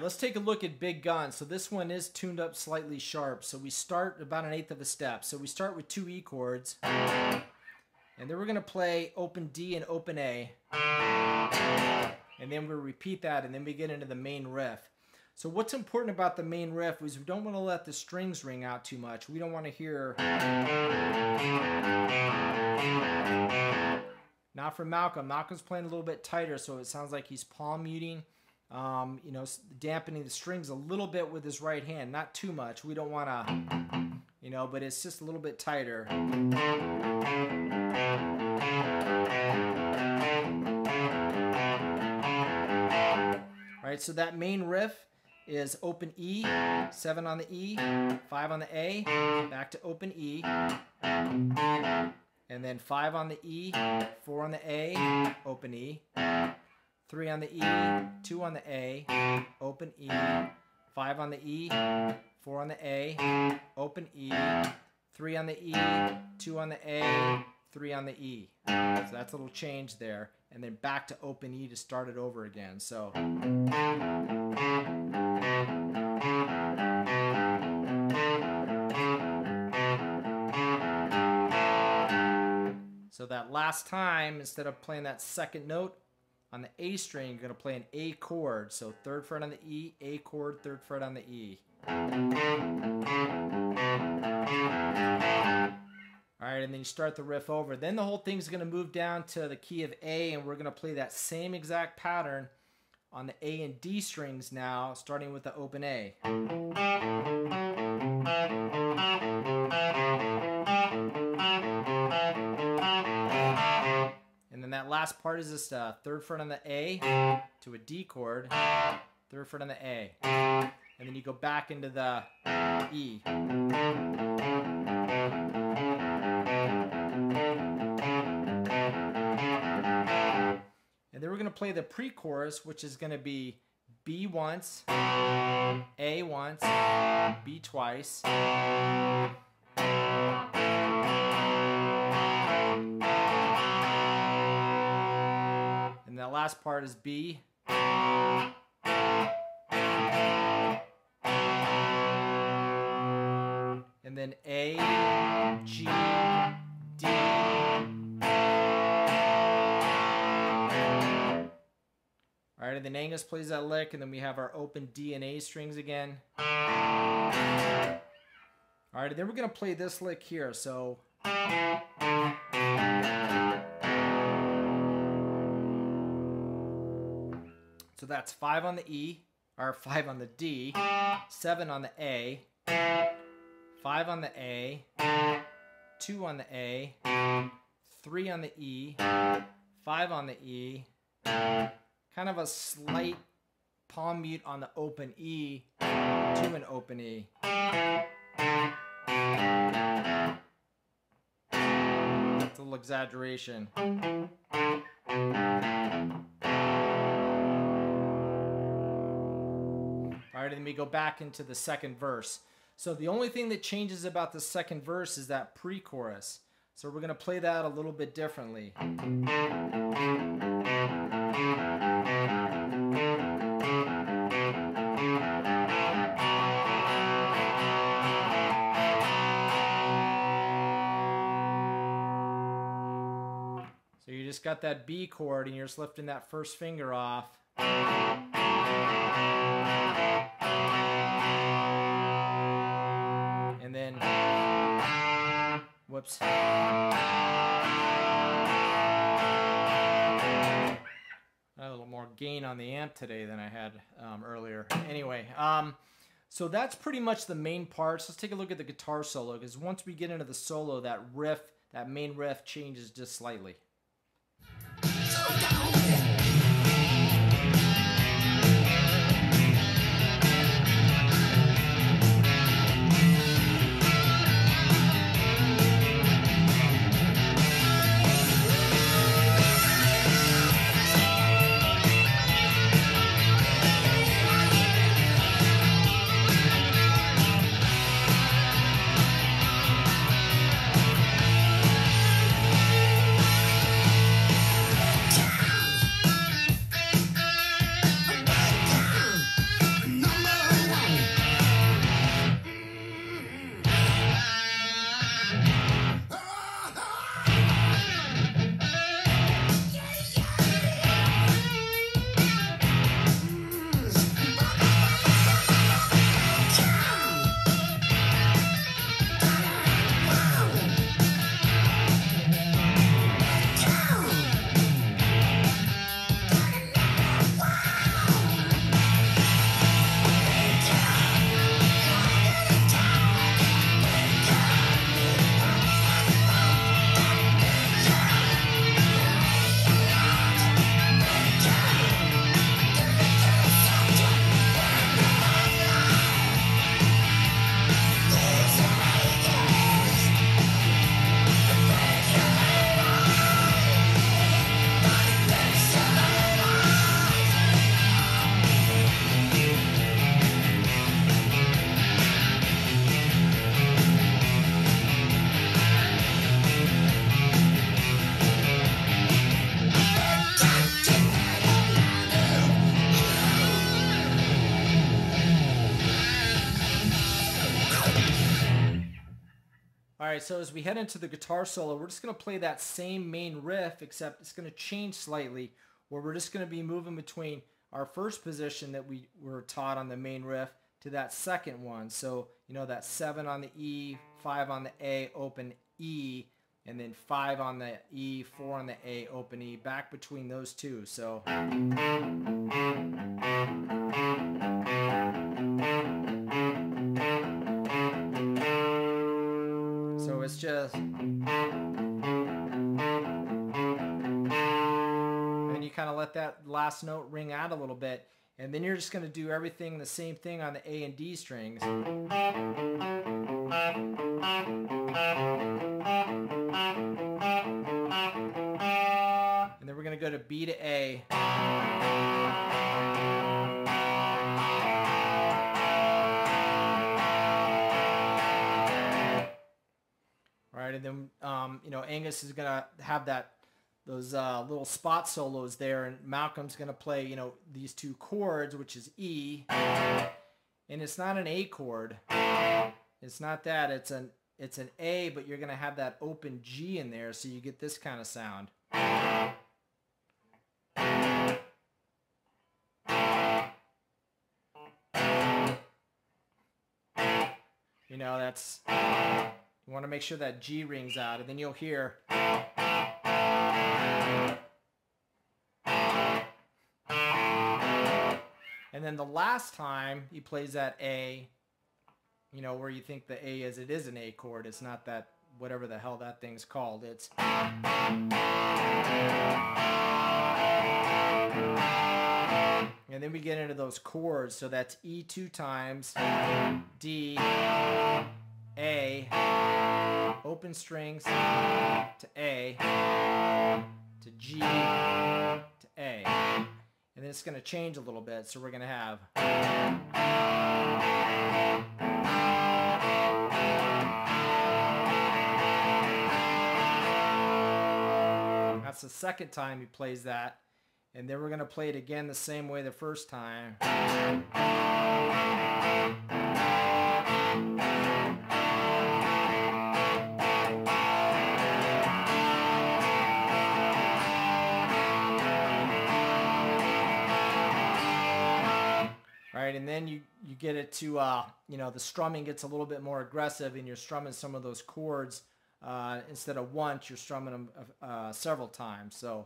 right, let's take a look at Big Gun. So this one is tuned up slightly sharp. So we start about 1/8 of a step. So we start with 2 E chords. And then we're going to play open D and open A. And then we'll repeat that, and then we get into the main riff. So what's important about the main riff is we don't want to let the strings ring out too much. We don't want to hear... Not for Malcolm. Malcolm's playing a little bit tighter, so it sounds like he's palm muting, you know, dampening the strings a little bit with his right hand. Not too much. We don't want to, you know, but it's just a little bit tighter. All right, so that main riff is open E, 7 on the E, 5 on the A, back to open E, and then 5 on the E, 4 on the A, open E, 3 on the E, 2 on the A, open E, 5 on the E, 4 on the A, open E, 3 on the E, 2 on the A, 3 on the E. So that's a little change there. And then back to open E to start it over again. So that last time, instead of playing that second note on the A string, you're going to play an A chord. So 3rd fret on the E, A chord, 3rd fret on the E. Alright, and then you start the riff over. Then the whole thing's going to move down to the key of A, and we're going to play that same exact pattern on the A and D strings now, starting with the open A. And then that last part is just a 3rd fret on the A to a D chord, 3rd fret on the A. And then you go back into the E. And then we're going to play the pre-chorus, which is going to be B once, A once, B twice. And that last part is B. And then A, G, D. Alright, and then Angus plays that lick, and then we have our open D and A strings again. Alright, and then we're going to play this lick here, so... So that's 5 on the E, or 5 on the D, 7 on the A, 5 on the A, 2 on the A, 3 on the E, 5 on the E, kind of a slight palm mute on the open E to an open E. That's a little exaggeration. Alright, and then we go back into the second verse. So the only thing that changes about the second verse is that pre-chorus. So we're going to play that a little bit differently. So you just got that B chord and you're just lifting that first finger off. And then, whoops. I had a little more gain on the amp today than I had earlier. Anyway, so that's pretty much the main parts. Let's take a look at the guitar solo, because once we get into the solo, that riff, that main riff changes just slightly. Alright, so as we head into the guitar solo, we're just going to play that same main riff, except it's going to change slightly, where we're just going to be moving between our first position that we were taught on the main riff to that second one. So, you know, that 7 on the E, 5 on the A, open E, and then 5 on the E, 4 on the A, open E, back between those two. So it's just, and you kind of let that last note ring out a little bit, and then you're just going to do everything the same thing on the A and D strings. And then we're going to go to B to A. Right, and then you know, Angus is gonna have those little spot solos there, and Malcolm's gonna play, you know, these two chords, which is E, and it's not an A chord. It's not that. It's an A, but you're gonna have that open G in there, so you get this kind of sound. You know, that's. You want to make sure that G rings out, and then you'll hear. And then the last time he plays that A, you know, where you think the A is, it is an A chord. It's not that, whatever the hell that thing's called. It's. And then we get into those chords. So that's E 2 times, D, A, open strings to A, to G, to A. And then it's going to change a little bit, so we're going to have. That's the second time he plays that. And then we're going to play it again the same way the first time. Right, and then you get it to, you know, the strumming gets a little bit more aggressive, and you're strumming some of those chords. Instead of once, you're strumming them several times. So,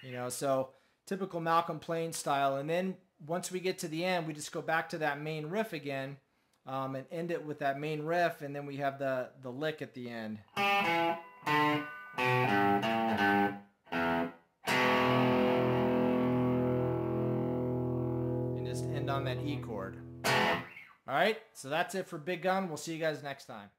you know, so typical Malcolm playing style. And then once we get to the end, we just go back to that main riff again, and end it with that main riff, and then we have the lick at the end. And just end on that E chord. All right, so that's it for Big Gun. We'll see you guys next time.